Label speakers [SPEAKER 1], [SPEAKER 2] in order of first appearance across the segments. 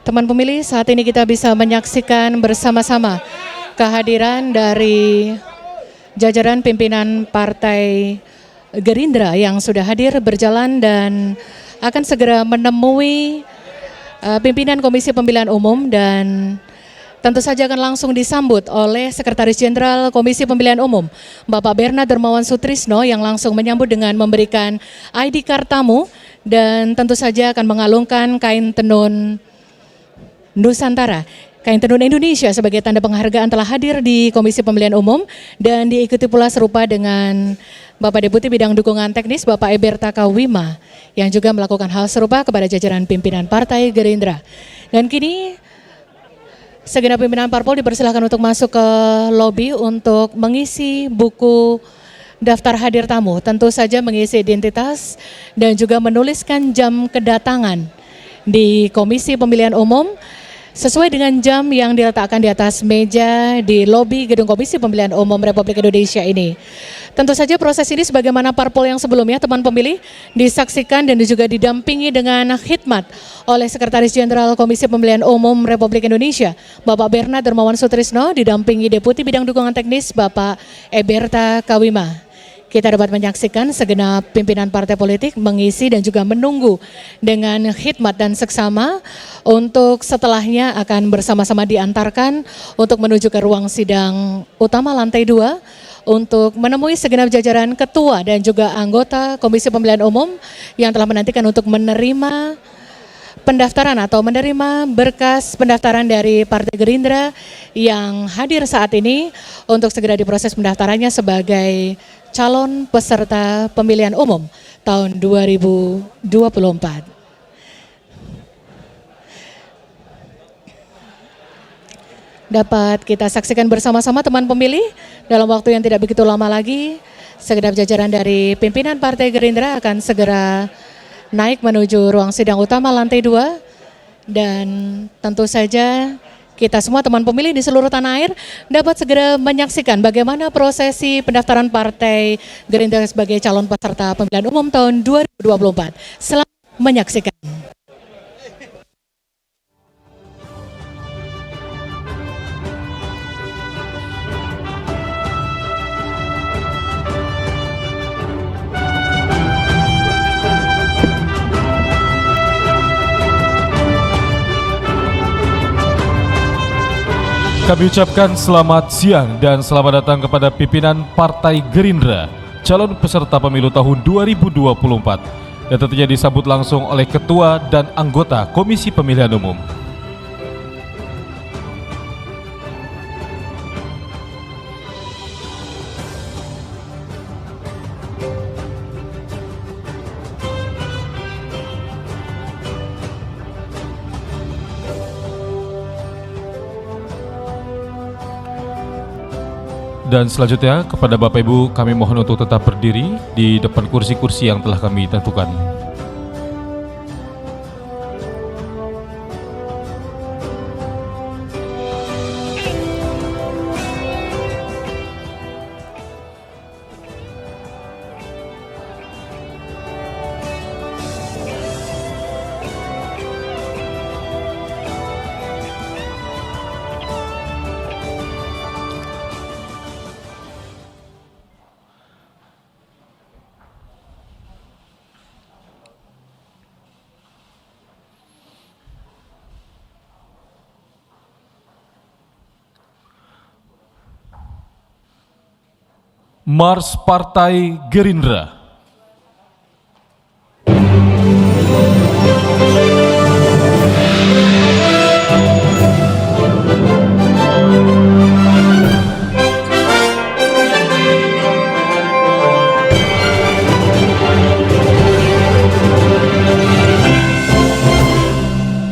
[SPEAKER 1] Teman pemilih, saat ini kita bisa menyaksikan bersama-sama kehadiran dari jajaran pimpinan Partai Gerindra yang sudah hadir berjalan dan akan segera menemui pimpinan Komisi Pemilihan Umum, dan tentu saja akan langsung disambut oleh Sekretaris Jenderal Komisi Pemilihan Umum, Bapak Bernard Darmawan Sutrisno, yang langsung menyambut dengan memberikan ID card tamu dan tentu saja akan mengalungkan kain tenun Nusantara, kain tenun Indonesia sebagai tanda penghargaan telah hadir di Komisi Pemilihan Umum, dan diikuti pula serupa dengan Bapak Deputi Bidang Dukungan Teknis Bapak Eberta Kawima yang juga melakukan hal serupa kepada jajaran pimpinan Partai Gerindra. Dan kini segenap pimpinan parpol dipersilakan untuk masuk ke lobi untuk mengisi buku daftar hadir tamu, tentu saja mengisi identitas dan juga menuliskan jam kedatangan di Komisi Pemilihan Umum sesuai dengan jam yang diletakkan di atas meja di lobi Gedung Komisi Pemilihan Umum Republik Indonesia ini. Tentu saja proses ini sebagaimana parpol yang sebelumnya, teman pemilih, disaksikan dan juga didampingi dengan khidmat oleh Sekretaris Jenderal Komisi Pemilihan Umum Republik Indonesia, Bapak Bernard Darmawan Sutrisno, didampingi Deputi Bidang Dukungan Teknis Bapak Eberta Kawima. Kita dapat menyaksikan segenap pimpinan partai politik mengisi dan juga menunggu dengan khidmat dan seksama untuk setelahnya akan bersama-sama diantarkan untuk menuju ke ruang sidang utama lantai 2 untuk menemui segenap jajaran ketua dan juga anggota Komisi Pemilihan Umum yang telah menantikan untuk menerima pendaftaran atau menerima berkas pendaftaran dari Partai Gerindra yang hadir saat ini untuk segera diproses pendaftarannya sebagai calon peserta pemilihan umum tahun 2024. Dapat kita saksikan bersama-sama teman pemilih, dalam waktu yang tidak begitu lama lagi, segenap jajaran dari pimpinan Partai Gerindra akan segera naik menuju ruang sidang utama lantai 2, dan tentu saja kita semua teman pemilih di seluruh tanah air dapat segera menyaksikan bagaimana prosesi pendaftaran Partai Gerindra sebagai calon peserta pemilihan umum tahun 2024. Selamat menyaksikan.
[SPEAKER 2] Kami ucapkan selamat siang dan selamat datang kepada pimpinan Partai Gerindra, calon peserta pemilu tahun 2024, dan tentunya disambut langsung oleh Ketua dan anggota Komisi Pemilihan Umum. Dan selanjutnya kepada Bapak Ibu kami mohon untuk tetap berdiri di depan kursi-kursi yang telah kami tentukan. Mars Partai Gerindra.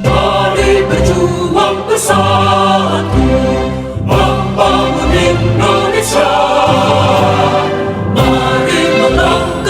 [SPEAKER 3] Mari berjuang bersatu membangun Indonesia. Mari melangkah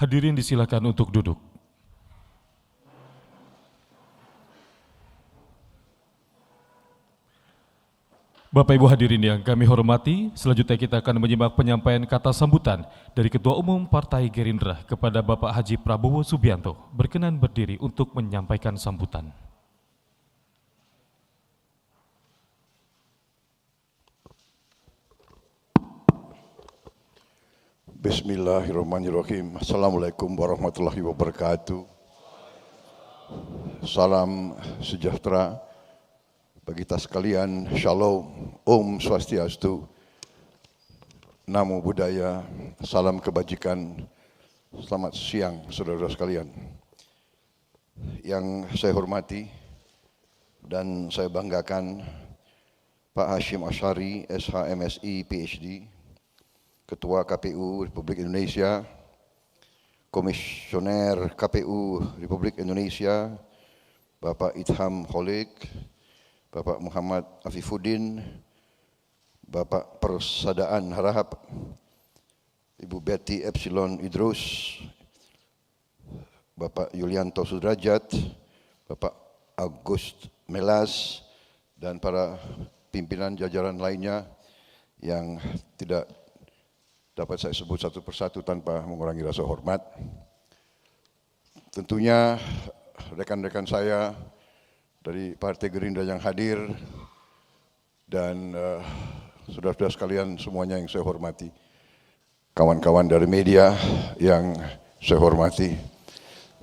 [SPEAKER 2] Hadirin disilakan untuk duduk. Bapak Ibu hadirin yang kami hormati, selanjutnya kita akan menyimak penyampaian kata sambutan dari Ketua Umum Partai Gerindra kepada Bapak Haji Prabowo Subianto. Berkenan berdiri untuk menyampaikan sambutan.
[SPEAKER 4] Bismillahirrahmanirrahim. Assalamualaikum warahmatullahi wabarakatuh. Salam sejahtera bagi kita sekalian. Shalom, Om Swastiastu, Namo Buddhaya, salam kebajikan. Selamat siang saudara-saudara sekalian. Yang saya hormati dan saya banggakan Pak Hashim Asyari, SH MSI PhD, Ketua KPU Republik Indonesia, Komisioner KPU Republik Indonesia, Bapak Itham Holik, Bapak Muhammad Afifuddin, Bapak Persadaan Harahap, Ibu Betty Epsilon Idrus, Bapak Yulianto Sudrajat, Bapak Agus Melas, dan para pimpinan jajaran lainnya yang tidak dapat saya sebut satu persatu tanpa mengurangi rasa hormat. Tentunya rekan-rekan saya dari Partai Gerindra yang hadir dan saudara-saudara sekalian semuanya yang saya hormati, kawan-kawan dari media yang saya hormati,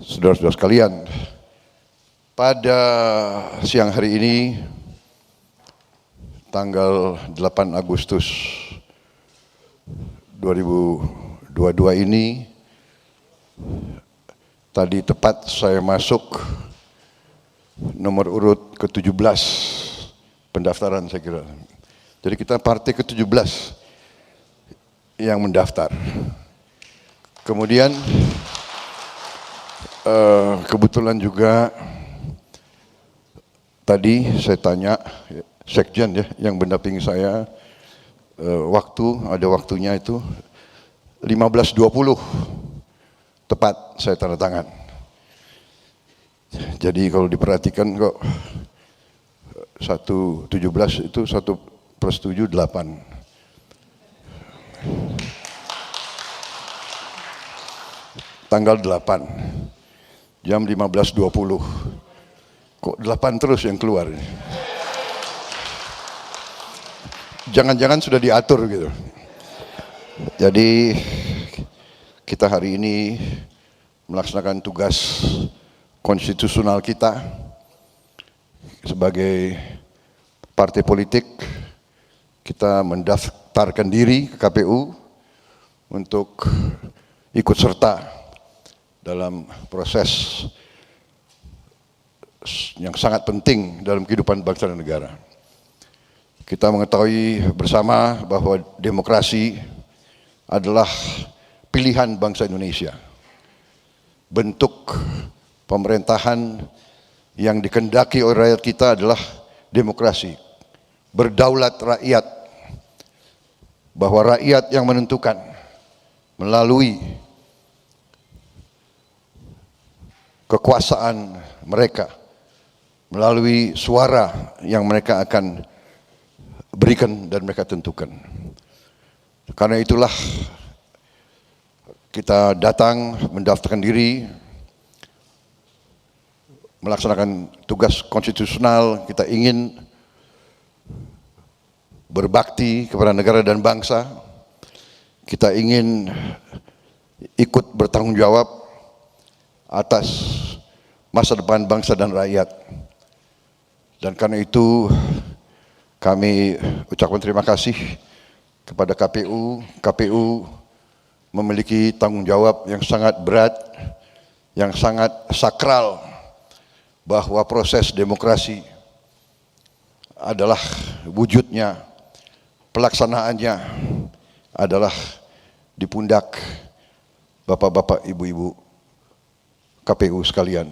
[SPEAKER 4] saudara-saudara sekalian, pada siang hari ini tanggal 8 Agustus 2022 ini, tadi tepat saya masuk nomor urut ke-17 pendaftaran saya kira. Jadi kita partai ke-17 yang mendaftar. Kemudian kebetulan juga tadi saya tanya sekjen ya yang mendampingi saya, ada waktunya itu 15.20 tepat saya tanda tangan. Jadi kalau diperhatikan kok 1.17 itu 1 plus 7 8. Tanggal 8 jam 15.20. Kok 8 terus yang keluar? Jangan-jangan sudah diatur gitu. Jadi kita hari ini melaksanakan tugas konstitusional kita sebagai partai politik. Kita mendaftarkan diri ke KPU untuk ikut serta dalam proses yang sangat penting dalam kehidupan bangsa dan negara. Kita mengetahui bersama bahwa demokrasi adalah pilihan bangsa Indonesia. Bentuk pemerintahan yang dikehendaki oleh rakyat kita adalah demokrasi, berdaulat rakyat, bahwa rakyat yang menentukan melalui kekuasaan mereka, melalui suara yang mereka akan berikan dan mereka tentukan. Karena itulah kita datang mendaftarkan diri, melaksanakan tugas konstitusional. Kita ingin berbakti kepada negara dan bangsa. Kita ingin ikut bertanggung jawab atas masa depan bangsa dan rakyat. Dan karena itu kami ucapkan terima kasih kepada KPU. KPU memiliki tanggung jawab yang sangat berat, yang sangat sakral, bahwa proses demokrasi adalah wujudnya, pelaksanaannya adalah di pundak bapak-bapak, ibu-ibu KPU sekalian.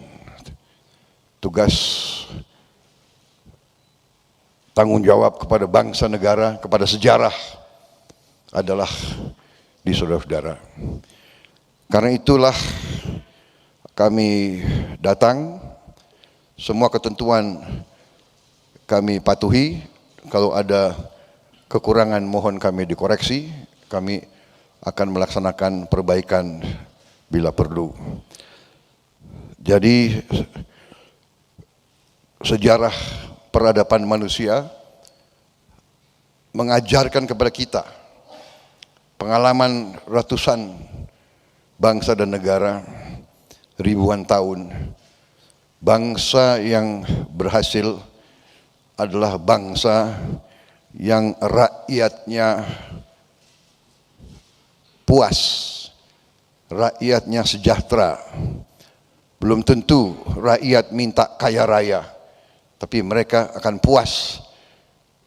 [SPEAKER 4] Tugas tanggung jawab kepada bangsa negara, kepada sejarah adalah di saudara-saudara. Karena itulah kami datang, semua ketentuan kami patuhi. Kalau ada kekurangan mohon kami dikoreksi, kami akan melaksanakan perbaikan bila perlu. Jadi sejarah peradaban manusia mengajarkan kepada kita pengalaman ratusan bangsa dan negara, ribuan tahun. Bangsa yang berhasil adalah bangsa yang rakyatnya puas, rakyatnya sejahtera. Belum tentu rakyat minta kaya raya, tapi mereka akan puas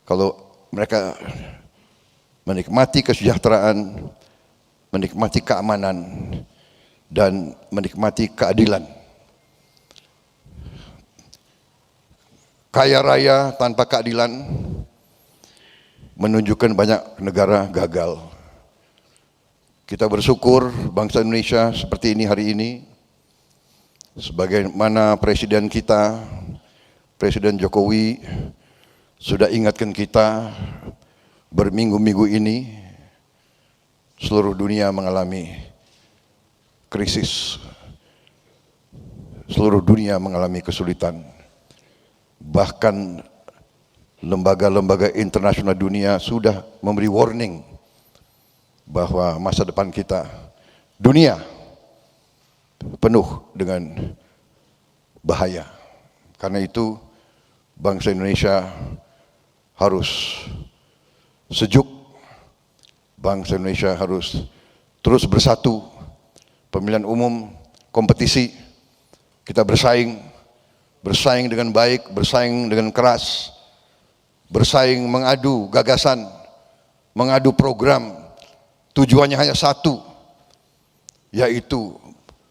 [SPEAKER 4] kalau mereka menikmati kesejahteraan, menikmati keamanan, dan menikmati keadilan. Kaya raya tanpa keadilan menunjukkan banyak negara gagal. Kita bersyukur bangsa Indonesia seperti ini hari ini, sebagaimana Presiden kita, Presiden Jokowi sudah ingatkan kita berminggu-minggu ini seluruh dunia mengalami krisis, seluruh dunia mengalami kesulitan. Bahkan lembaga-lembaga internasional dunia sudah memberi warning bahwa masa depan kita, dunia penuh dengan bahaya. Karena itu bangsa Indonesia harus sejuk, bangsa Indonesia harus terus bersatu. Pemilihan umum, kompetisi, kita bersaing dengan baik, bersaing dengan keras, bersaing mengadu gagasan, mengadu program. Tujuannya hanya satu, yaitu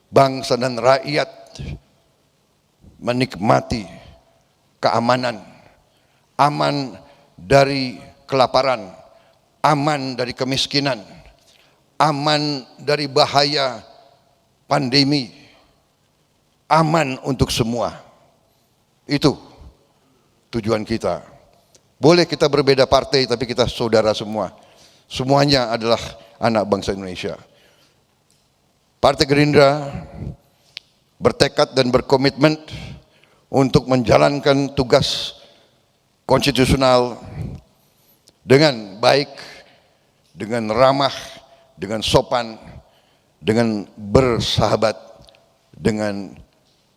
[SPEAKER 4] bangsa dan rakyat menikmati keamanan, aman dari kelaparan, aman dari kemiskinan, aman dari bahaya pandemi, aman untuk semua. Itu tujuan kita. Boleh kita berbeda partai, tapi kita saudara semua. Semuanya adalah anak bangsa Indonesia. Partai Gerindra bertekad dan berkomitmen untuk menjalankan tugas konstitusional dengan baik, dengan ramah, dengan sopan, dengan bersahabat, dengan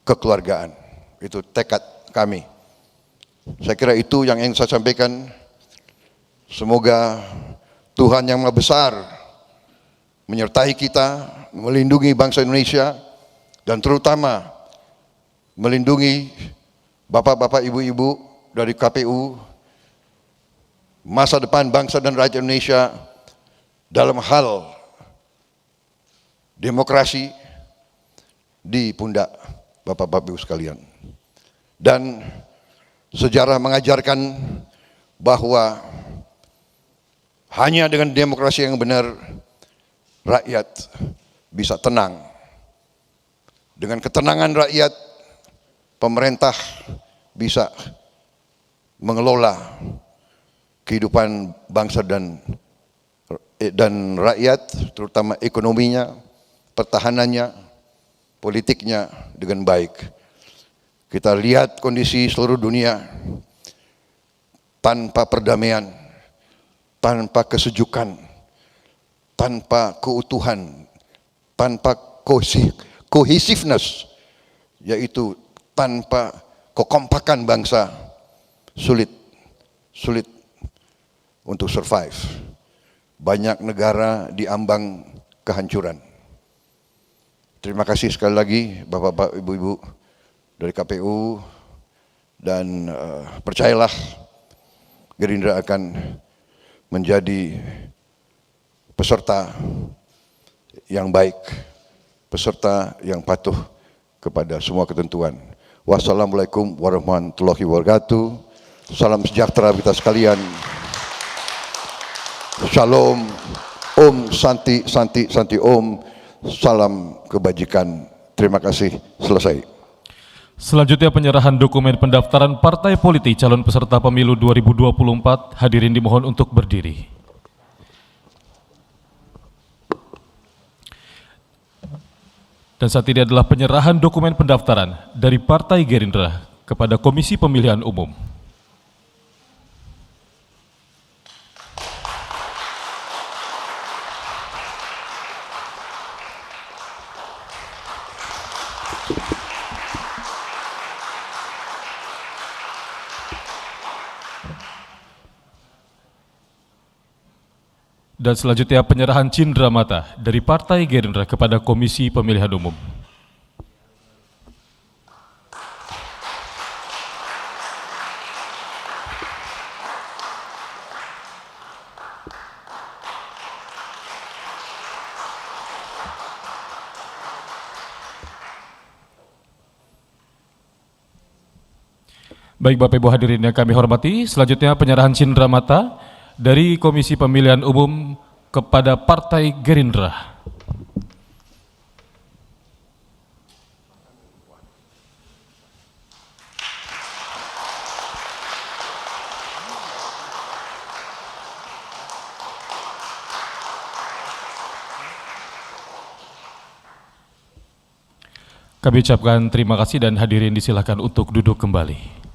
[SPEAKER 4] kekeluargaan. Itu tekad kami. Saya kira itu yang ingin saya sampaikan. Semoga Tuhan yang Maha Besar menyertai kita, melindungi bangsa Indonesia, dan terutama melindungi bapak-bapak, ibu-ibu dari KPU, masa depan bangsa dan rakyat Indonesia dalam hal demokrasi di pundak bapak-bapak ibu sekalian. Dan sejarah mengajarkan bahwa hanya dengan demokrasi yang benar rakyat bisa tenang. Dengan ketenangan rakyat, pemerintah bisa mengelola kehidupan bangsa dan rakyat, terutama ekonominya, pertahanannya, politiknya dengan baik. Kita lihat kondisi seluruh dunia tanpa perdamaian, tanpa kesejukan, tanpa keutuhan, tanpa cohesiveness, yaitu tanpa kekompakan bangsa, sulit untuk survive. Banyak negara diambang kehancuran. Terima kasih sekali lagi bapak-bapak, ibu-ibu dari KPU, dan percayalah Gerindra akan menjadi peserta yang baik, peserta yang patuh kepada semua ketentuan. Wassalamualaikum warahmatullahi wabarakatuh. Salam sejahtera kita sekalian. Shalom, Om Santi Santi Santi Om. Salam kebajikan. Terima kasih. Selesai.
[SPEAKER 2] Selanjutnya penyerahan dokumen pendaftaran partai politik calon peserta pemilu 2024. Hadirin dimohon untuk berdiri. Dan saat ini adalah penyerahan dokumen pendaftaran dari Partai Gerindra kepada Komisi Pemilihan Umum. Dan selanjutnya penyerahan cindera mata dari Partai Gerindra kepada Komisi Pemilihan Umum. Baik Bapak Ibu hadirin yang kami hormati, selanjutnya penyerahan cindera mata dari Komisi Pemilihan Umum kepada Partai Gerindra. Kami ucapkan terima kasih dan hadirin disilakan untuk duduk kembali.